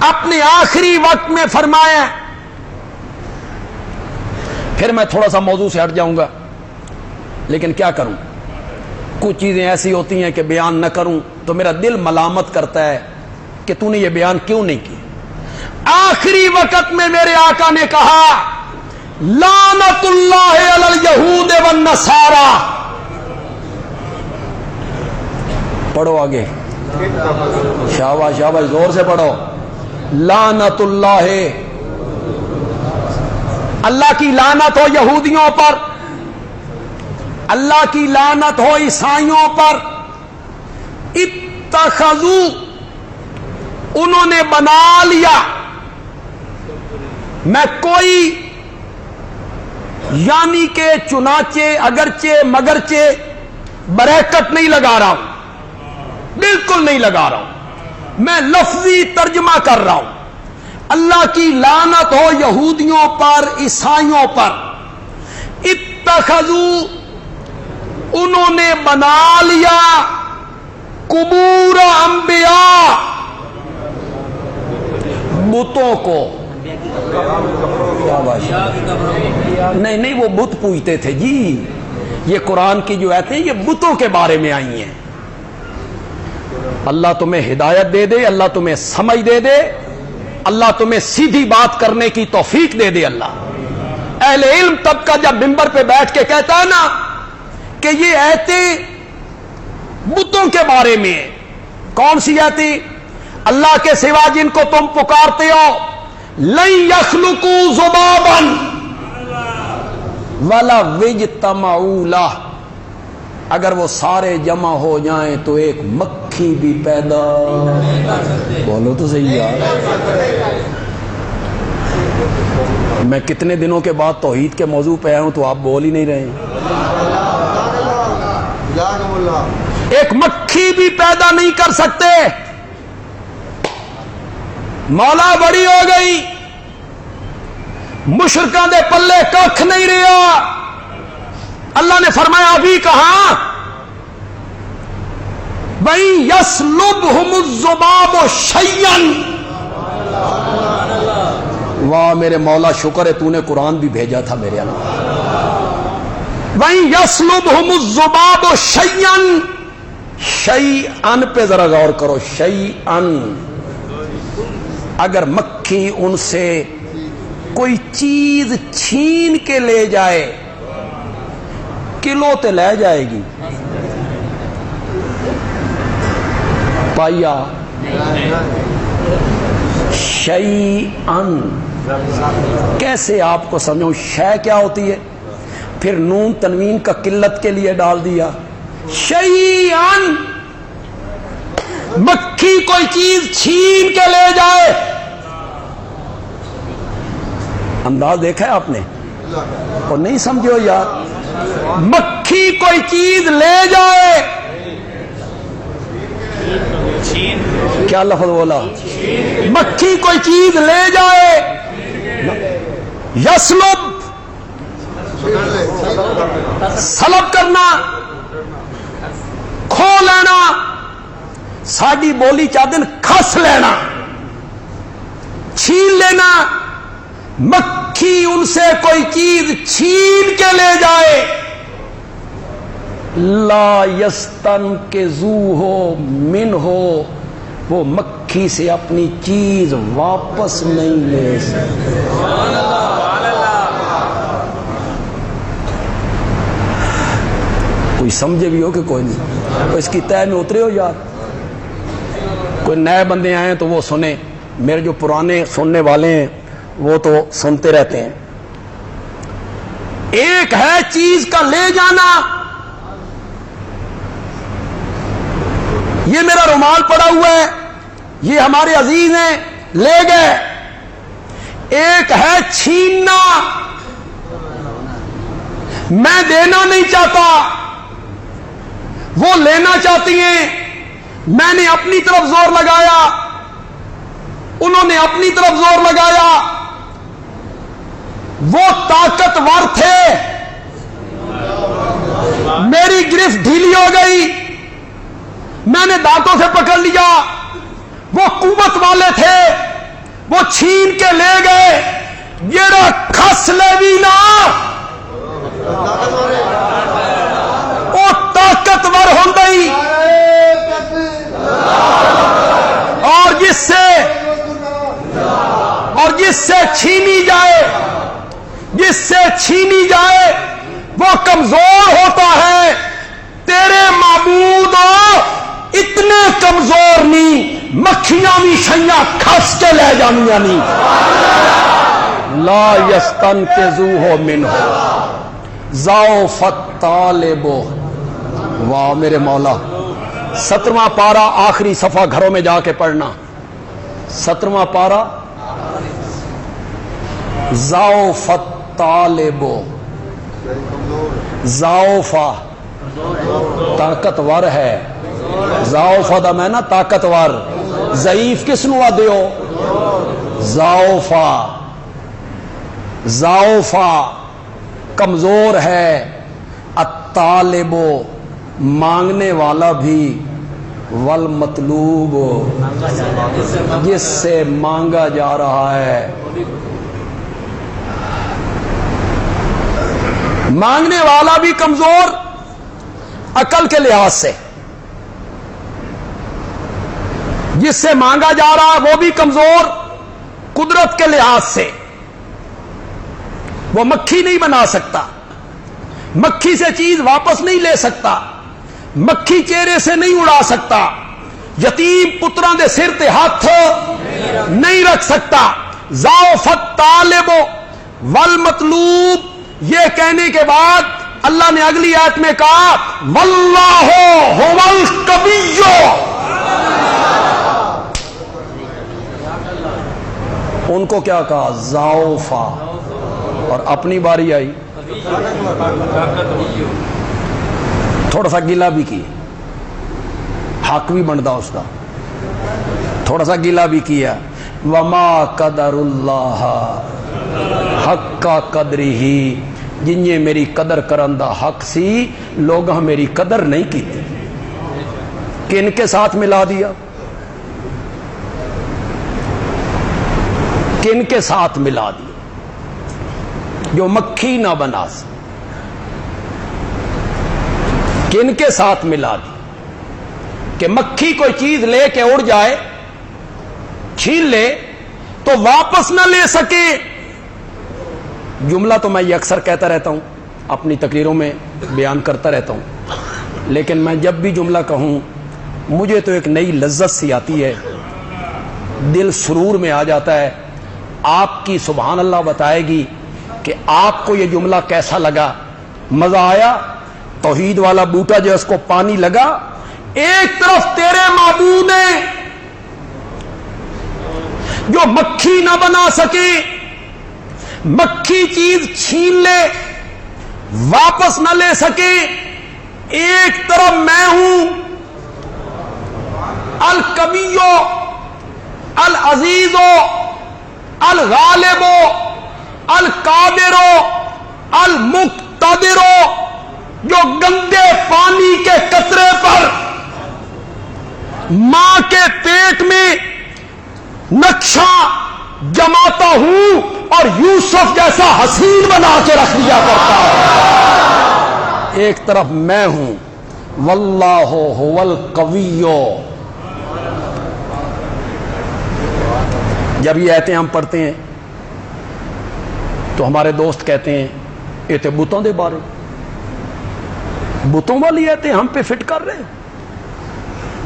اپنے آخری وقت میں فرمایا. پھر میں تھوڑا سا موضوع سے ہٹ جاؤں گا، لیکن کیا کروں، کچھ چیزیں ایسی ہوتی ہیں کہ بیان نہ کروں تو میرا دل ملامت کرتا ہے کہ تو نے یہ بیان کیوں نہیں کی. آخری وقت میں میرے آقا نے کہا لعنت اللہ علی الیہود والنصارى. پڑھو آگے، شاباش شاباش، زور سے پڑھو. لعنت اللہ، اللہ کی لعنت ہو یہودیوں پر، اللہ کی لعنت ہو عیسائیوں پر. اتخذوا، انہوں نے بنا لیا. میں کوئی یعنی کہ چنانچہ اگرچہ مگرچہ بریکٹ نہیں لگا رہا ہوں، بالکل نہیں لگا رہا ہوں، میں لفظی ترجمہ کر رہا ہوں. اللہ کی لعنت ہو یہودیوں پر، عیسائیوں پر. اتخذوا، انہوں نے بنا لیا قبور انبیاء، بتوں کو. نہیں نہیں، وہ بت پوجتے تھے جی. یہ قرآن کی جو آیتیں یہ بتوں کے بارے میں آئی ہیں. اللہ تمہیں ہدایت دے دے، اللہ تمہیں سمجھ دے دے، اللہ تمہیں سیدھی بات کرنے کی توفیق دے دے. اللہ اہل علم طبقہ جب منبر پہ بیٹھ کے کہتا ہے نا کہ یہ آیتیں بتوں کے بارے میں، کون سی آیتیں؟ اللہ کے سوا جن کو تم پکارتے ہو، لن یخلقوا ذبابا ولا اجتمعوا لہ، اگر وہ سارے جمع ہو جائیں تو ایک مکھی بھی پیدا، بولو تو صحیح یار. میں کتنے دنوں کے بعد توحید کے موضوع پہ آیا ہوں تو آپ بول ہی نہیں رہے ہیں. ایک مکھی بھی پیدا نہیں کر سکتے. مولا بڑی ہو گئی، مشرکاں دے پلے ککھ نہیں رہا. اللہ نے فرمایا ابھی کہاں بھائی یسلبہم الذباب شیئا. واہ میرے مولا، شکر ہے تو نے قرآن بھی بھیجا تھا میرے اللہ. بھائی یسلبہم الذباب شیئا، شیئا پہ ذرا غور کرو. شیئا، اگر مکھی ان سے کوئی چیز چھین کے لے جائے، کلو تے لے جائے گی، پایا. شیئن کیسے آپ کو سمجھوں؟ شے کیا ہوتی ہے؟ پھر نون تنوین کا قلت کے لیے ڈال دیا. شیئن، مکھی کوئی چیز چھین کے لے جائے. انداز دیکھا ہے آپ نے اور نہیں سمجھو یار. مکھی کوئی چیز لے جائے، کیا لفظ بولا؟ مکھی کوئی چیز لے جائے. یسلب، سلب کرنا، کھو لینا. ساڈی بولی چاہتے کھس لینا، چھین لینا. مکھی ان سے کوئی چیز چھین کے لے جائے، لا یستنقذوہ منہ، وہ مکھی سے اپنی چیز واپس نہیں لے سکتے. کوئی سمجھے بھی ہو کہ کوئی نہیں؟ تو اس کی طے میں اترے ہو یار. کوئی نئے بندے آئے تو وہ سنیں، میرے جو پرانے سننے والے ہیں وہ تو سنتے رہتے ہیں. ایک ہے چیز کا لے جانا، یہ میرا رومال پڑا ہوا ہے، یہ ہمارے عزیز ہیں لے گئے. ایک ہے چھیننا، میں دینا نہیں چاہتا، وہ لینا چاہتی ہیں. میں نے اپنی طرف زور لگایا، انہوں نے اپنی طرف زور لگایا. وہ طاقتور تھے، میری گرفت ڈھیلی ہو گئی، میں نے دانتوں سے پکڑ لیا. وہ قوت والے تھے، وہ چھین کے لے گئے جڑا کھس لے بھی نہ وہ طاقتور ہوندا ہی، اور جس سے چھینی جائے وہ کمزور ہوتا ہے۔ تیرے معبود اتنے کمزور نہیں، مکھیاں بھی شیاں کھس کے لے جانیاں نہیں۔ لا یستنقذوہ منہ ضعف الطالب۔ واہ میرے مولا، 17واں پارہ آخری صفحہ گھروں میں جا کے پڑھنا، 17واں پارہ، ضعف الطالب، ضعف طاقتور ہے، ضعف دا میں نا طاقتور، ضعیف کس نو دیو؟ ضعف کمزور ہے، الطالب مانگنے والا بھی، والمطلوب جس سے مانگا جا رہا ہے۔ مانگنے والا بھی کمزور عقل کے لحاظ سے، جس سے مانگا جا رہا وہ بھی کمزور قدرت کے لحاظ سے۔ وہ مکھی نہیں بنا سکتا، مکھی سے چیز واپس نہیں لے سکتا، مکھی چہرے سے نہیں اڑا سکتا، یتیم پتراں دے سر تے ہاتھ نہیں رکھ سکتا۔ ضعف الطالب والمطلوب، یہ کہنے کے بعد اللہ نے اگلی آیت میں کہا واللہ هو القوی۔ ان کو کیا کہا؟ ضعف، اور اپنی باری آئی تھوڑا سا گلا بھی کی، حق بھی بنتا اس کا، تھوڑا سا گلا بھی کیا۔ وما قدر اللہ حق قدرہ، جنہیں میری قدر کرن دا حق سی لوگاں میری قدر نہیں کی، کن کے ساتھ ملا دیا؟ کن کے ساتھ ملا دیا؟ جو مکھی نہ بنا سکے، کن کے ساتھ ملا دی؟ کہ مکھی کوئی چیز لے کے اڑ جائے، چھین لے تو واپس نہ لے سکے۔ جملہ تو میں یہ اکثر کہتا رہتا ہوں، اپنی تقریروں میں بیان کرتا رہتا ہوں، لیکن میں جب بھی جملہ کہوں مجھے تو ایک نئی لذت سی آتی ہے، دل سرور میں آ جاتا ہے۔ آپ کی سبحان اللہ بتائے گی کہ آپ کو یہ جملہ کیسا لگا، مزہ آیا؟ توحید والا بوٹا جو اس کو پانی لگا، ایک طرف تیرے معبود ہیں جو مکھی نہ بنا سکے، مکھی چیز چھین لے واپس نہ لے سکے، ایک طرف میں ہوں القوی العزیز الغالب القادر المقتدر، جو گندے پانی کے قطرے پر ماں کے پیٹ میں نقشہ جماتا ہوں اور یوسف جیسا حسین بنا کے رکھ دیا کرتا ہے۔ ایک طرف میں ہوں واللہ هو القوی۔ جب یہ آیتیں ہم پڑھتے ہیں تو ہمارے دوست کہتے ہیں یہ تو بتوں دے بارے، بتوں والی آیتیں ہم پہ فٹ کر رہے ہیں،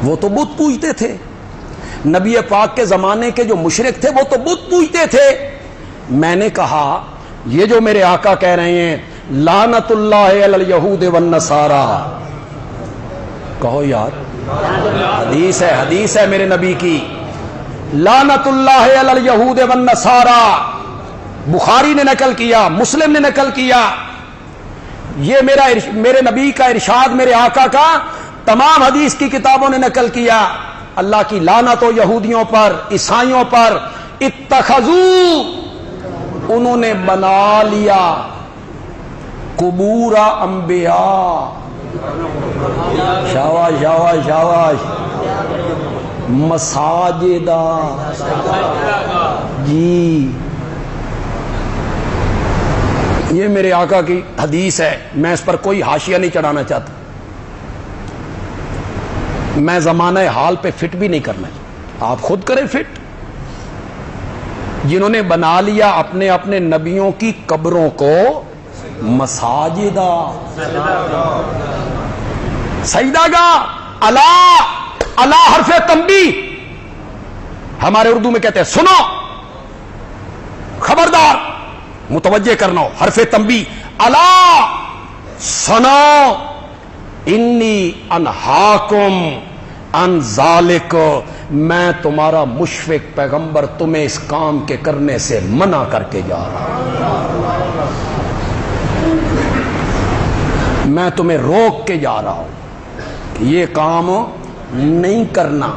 وہ تو بت پوجتے تھے، نبی پاک کے زمانے کے جو مشرک تھے وہ تو بت پوجتے تھے۔ میں نے کہا یہ جو میرے آقا کہہ رہے ہیں لعنت اللہ علی الیہود والنصارى، کہو یار حدیث ہے میرے نبی کی، لعنت اللہ علی الیہود والنصارى، بخاری نے نقل کیا، مسلم نے نقل کیا، یہ میرے نبی کا ارشاد، میرے آقا کا تمام حدیث کی کتابوں نے نقل کیا۔ اللہ کی لعنت ہو یہودیوں پر، عیسائیوں پر، اتخذوا، انہوں نے بنا لیا قبور انبیاء، شاباش شاباش شاباش، مساجد جی یہ میرے آقا کی حدیث ہے، میں اس پر کوئی حاشیہ نہیں چڑھانا چاہتا، میں زمانہ حال پہ فٹ بھی نہیں کرنا، آپ خود کریں فٹ۔ جنہوں نے بنا لیا اپنے اپنے نبیوں کی قبروں کو مساجدہ، سجدہ گاہ، اللہ حرف تنبیہ، ہمارے اردو میں کہتے ہیں سنو، خبردار، متوجہ کرنا، حرف تنبیہ، الا سنو انی انہاکم ان ذالک، میں تمہارا مشفق پیغمبر تمہیں اس کام کے کرنے سے منع کر کے جا رہا ہوں، میں تمہیں روک کے جا رہا ہوں کہ یہ کام نہیں کرنا۔